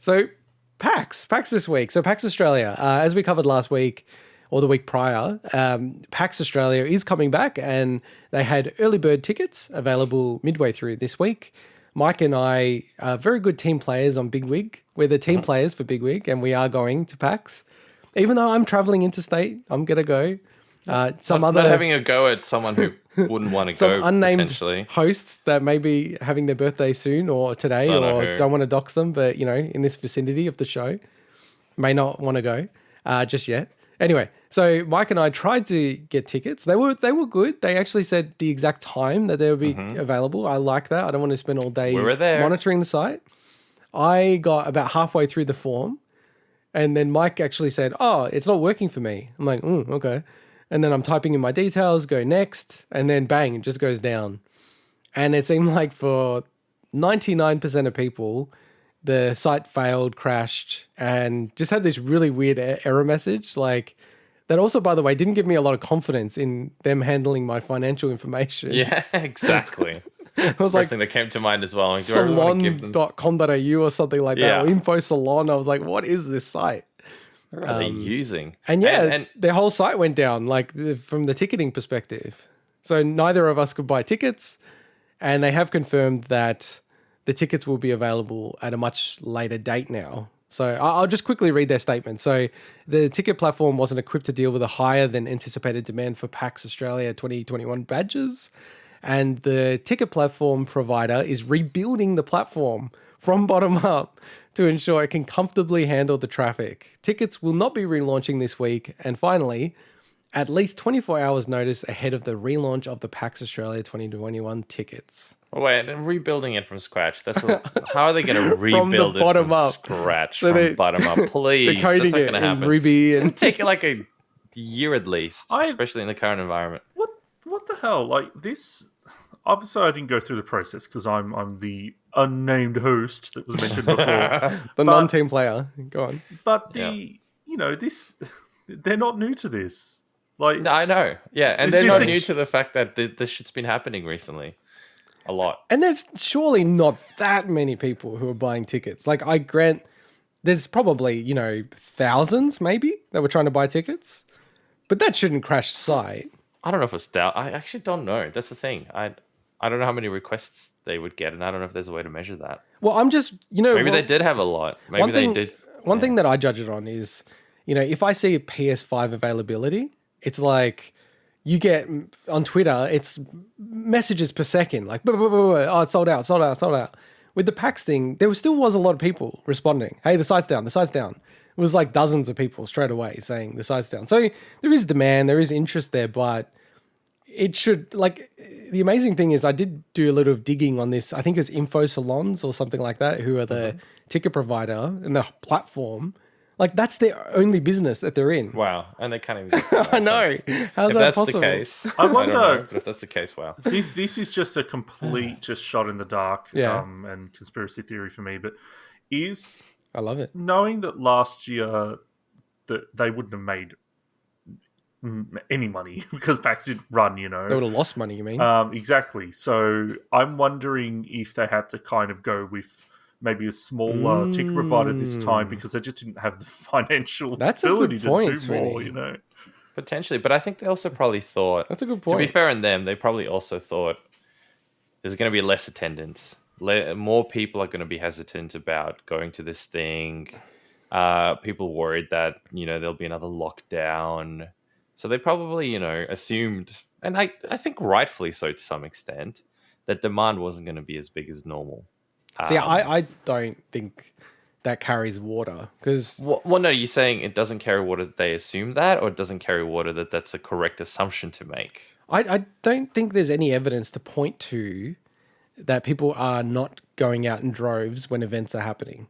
So PAX this week. So PAX Australia, as we covered last week or the week prior, PAX Australia is coming back, and they had early bird tickets available midway through this week. Mike and I are very good team players on Big Wig. We're the team players for Big Wig, and we are going to PAX. Even though I'm traveling interstate, I'm going to go. Not having a go at someone who wouldn't want to go, some unnamed potentially. hosts that may be having their birthday soon or today, don't want to dox them, but in this vicinity of the show, may not want to go just yet. Anyway, so Mike and I tried to get tickets. They were good. They actually said the exact time that they would be available. I like that. I don't want to spend all day monitoring the site. I got about halfway through the form, and then Mike actually said, "Oh, it's not working for me." I'm like, okay. And then I'm typing in my details, go next, and then bang, it just goes down. And it seemed like for 99% of people, the site failed, crashed, and just had this really weird error message. Like that also, by the way, didn't give me a lot of confidence in them handling my financial information. Yeah, exactly. It was like, first thing that came to mind as well. Like, salon.com.au or something like that, or Info Salon. I was like, what is this site? What are they using? And and their whole site went down, like from the ticketing perspective. So neither of us could buy tickets, and they have confirmed that the tickets will be available at a much later date now. So I'll just quickly read their statement. So the ticket platform wasn't equipped to deal with a higher than anticipated demand for PAX Australia 2021 badges, and the ticket platform provider is rebuilding the platform from bottom up to ensure it can comfortably handle the traffic. Tickets will not be relaunching this week. And finally, at least 24 hours notice ahead of the relaunch of the PAX Australia 2021 tickets. Oh, wait, and rebuilding it from scratch. How are they going to rebuild it from scratch, from bottom up? Please, they're coding that's not going to happen. Ruby and take it like a year at least, especially in the current environment. What the hell? Like this... Obviously, I didn't go through the process because I'm the unnamed host that was mentioned before. Non-team player. Go on. But this, they're not new to this. Like, I know. Yeah, and they're not new to the fact that this shit's been happening recently. A lot. And there's surely not that many people who are buying tickets. Like, I grant there's probably, thousands maybe that were trying to buy tickets. But that shouldn't crash the site. I don't know if it's I actually don't know. That's the thing. I don't know how many requests they would get, and I don't know if there's a way to measure that. Well, I'm just, maybe they did have a lot. Maybe they did. One thing that I judge it on is, if I see a PS5 availability, it's like you get on Twitter, it's messages per second, like, oh, it's sold out. With the PAX thing, there still was a lot of people responding. Hey, the site's down. It was like dozens of people straight away saying the site's down. So there is demand, there is interest there, but it should, the amazing thing is I did do a little of digging on this. I think it's Info Salons or something like that, who are the ticket provider and the platform. Like, that's their only business that they're in. Wow. And they can't even... I know. How's that possible? If that's the case, I wonder... I don't know, but if that's the case, wow. This is just a complete just shot in the dark and conspiracy theory for me, but I love it. Knowing that last year that they wouldn't have made any money because PAX didn't run, They would have lost money, you mean? Exactly. So I'm wondering if they had to kind of go with maybe a smaller ticket provider this time because they just didn't have the financial ability to do more, Potentially, but I think they also probably thought... That's a good point. To be fair in them, they probably also thought there's going to be less attendance. More people are going to be hesitant about going to this thing. People worried that, there'll be another lockdown. So they probably, assumed, and I think rightfully so to some extent, that demand wasn't going to be as big as normal. See, I don't think that carries water because... Well, no, you're saying it doesn't carry water that they assume that, or it doesn't carry water that that's a correct assumption to make? I don't think there's any evidence to point to that people are not going out in droves when events are happening.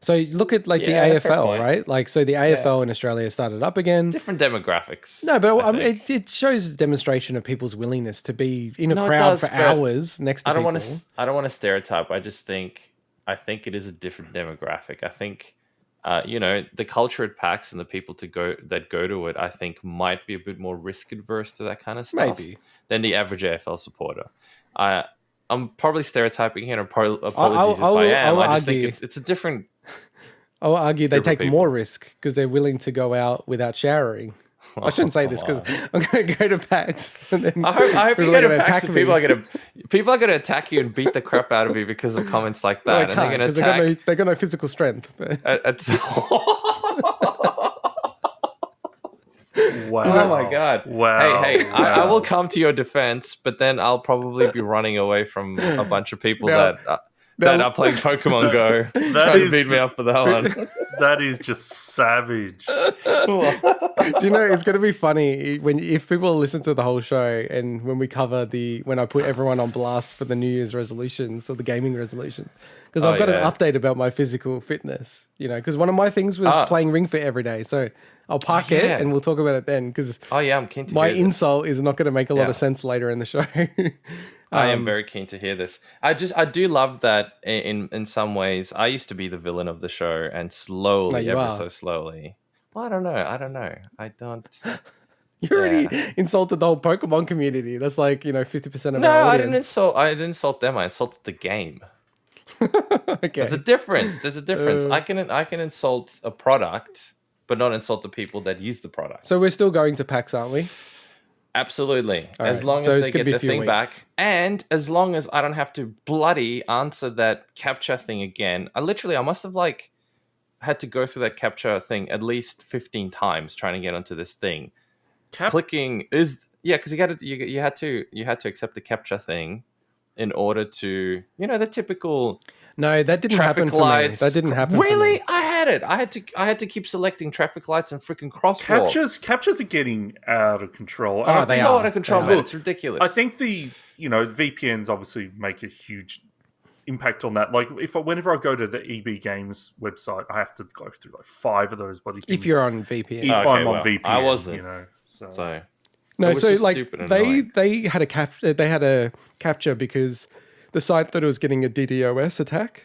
So look at the AFL, right? The AFL in Australia started up again. Different demographics. No, but it shows a demonstration of people's willingness to be in a crowd for hours next to people. I don't want to stereotype. I think it is a different demographic. I think, the culture at PAX and the people that go to it, I think might be a bit more risk adverse to that kind of stuff than the average AFL supporter. I'm probably stereotyping here, and apologies if I am. I just think it's a different I'll argue they Group of take people. more risk because they're willing to go out without showering. I shouldn't say this because I'm going to go to PAX. And then I hope you people go are to gonna PAX attack and me. people are gonna attack you and beat the crap out of you because of comments like Well, that, they and they're can't, gonna 'cause attack. they got no physical strength. Wow. Oh my god! Wow. Hey, I Wow. will come to your defense, but then I'll probably be running away from a bunch of people Now- that are playing Pokemon Go, trying to beat me up for that one. That is just savage. Do you know it's going to be funny if people listen to the whole show and when we cover when I put everyone on blast for the New Year's resolutions or the gaming resolutions, because I've got an update about my physical fitness. Because one of my things was playing Ring Fit every day, so I'll park it and we'll talk about it then. Because I'm keen to my hear this. insult is not going to make a lot of sense later in the show. I am very keen to hear this. I do love that in some ways I used to be the villain of the show, and slowly, so slowly. Well, I don't know. I don't. You already insulted the whole Pokemon community. That's like 50% of No, our I audience. didn't insult them. I insulted the game. Okay. There's a difference. I can insult a product, but not insult the people that use the product. So we're still going to PAX, aren't we? Absolutely. All as right. long So as it's they gonna get be a the few thing weeks. back, and as long as I don't have to bloody answer that captcha thing again. I must have had to go through that captcha thing at least 15 times trying to get onto this thing. Clicking is because you had to accept the captcha thing in order to the typical. No, that didn't happen traffic for me. lights. That didn't happen. Really? For me. I had it. I had to keep selecting traffic lights and freaking crosswalks. Captures are getting out of control. Oh, they so are out of control, man. It's ridiculous. I think VPNs obviously make a huge impact on that. Like whenever I go to the EB Games website, I have to go through 5 of those bloody things. If you're on VPN, if I'm on VPN, I wasn't. So no, It was so just like stupid and they annoying. had a capture because the site thought it was getting a DDoS attack.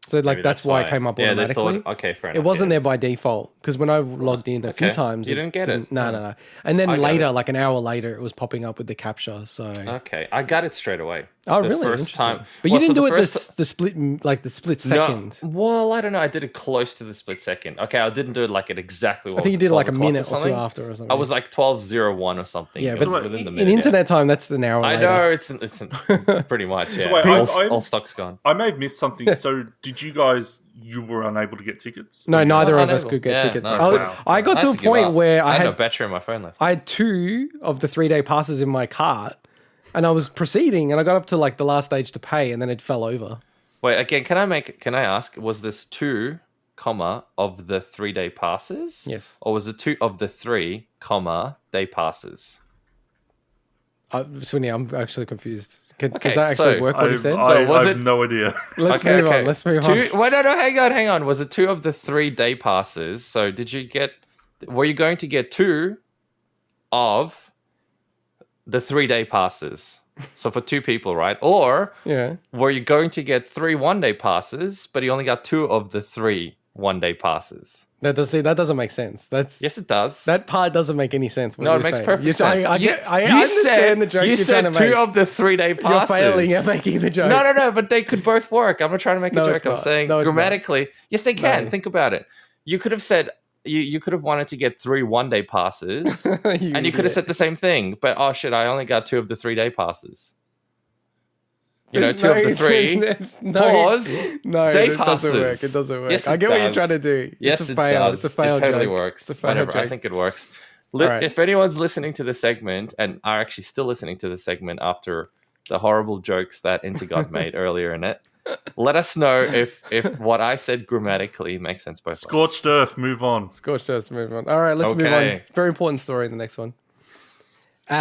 So Maybe that's why it came up automatically. They thought, okay, fair enough. It wasn't there by default because when I logged in a few Okay. times, You didn't get it. No. And then I got later, it. like an hour later, it was popping up with the capture. So Okay, I got it straight away. oh, The really? First time, but Well, you so didn't do it first the split second. No, well, I don't know. I did it close to the split second. Okay, I didn't do it like at exactly. I think you did it like a minute or 2 something. after or something. I was like 12:01 or something. Yeah, It but was within the in minute, internet time, that's an hour I later. know it's pretty much. Yeah, wait, all stock's gone. I may have missed something. So did you guys? You were unable to get tickets? No, neither of us unable. could get Yeah, tickets. no, wow. I got I to had a to give point up. where I had no battery on my phone left. I had 2 of the 3-day passes in my cart, and I was proceeding, and I got up to like the last stage to pay, and then it fell over. Wait, again, can I ask, was this 2, of the 3-day passes? Yes. Or was it 2 of the 3, day passes? Swinny, I'm actually confused. Does Okay, that actually so work? What he said? I was have it- no idea. Let's move on. Let's move on. Wait, no, hang on. Was it 2 of the 3-day passes? So were you going to get 2 of the 3-day passes? So for 2 people, right? Or Yeah. were you going to get 3 1-day passes, but you only got 2 of the 3 1-day passes? That doesn't make sense. Yes, it does. That part doesn't make any sense. No, it makes perfect sense. I understand the joke You you're trying to said 2 make. of the 3-day passes. You're failing at making the joke. No, but they could both work. I'm not trying to make a No, joke. it's I'm not. saying No, it's not. grammatically, yes, they can. No. Think about it. You could have said you could have wanted to get 3 1-day passes, and you could have said the same thing. But oh shit, I only got 2 of the 3-day passes. You know, 2 of the 3 pause No, day it doesn't work. passes. It doesn't work. Yes, I it get what you're does. trying to do. Yes, It's a fail. Does. It's a fail It totally joke. works. It's a fail Whatever. I joke. think it works. Alright. If anyone's listening to the segment and are actually still listening to the segment after the horrible jokes that Intergod made earlier in it, let us know if what I said grammatically makes sense both ways. Scorched earth. Move on. Scorched earth, move on. All right, let's move Okay. on. Very important story in the next one.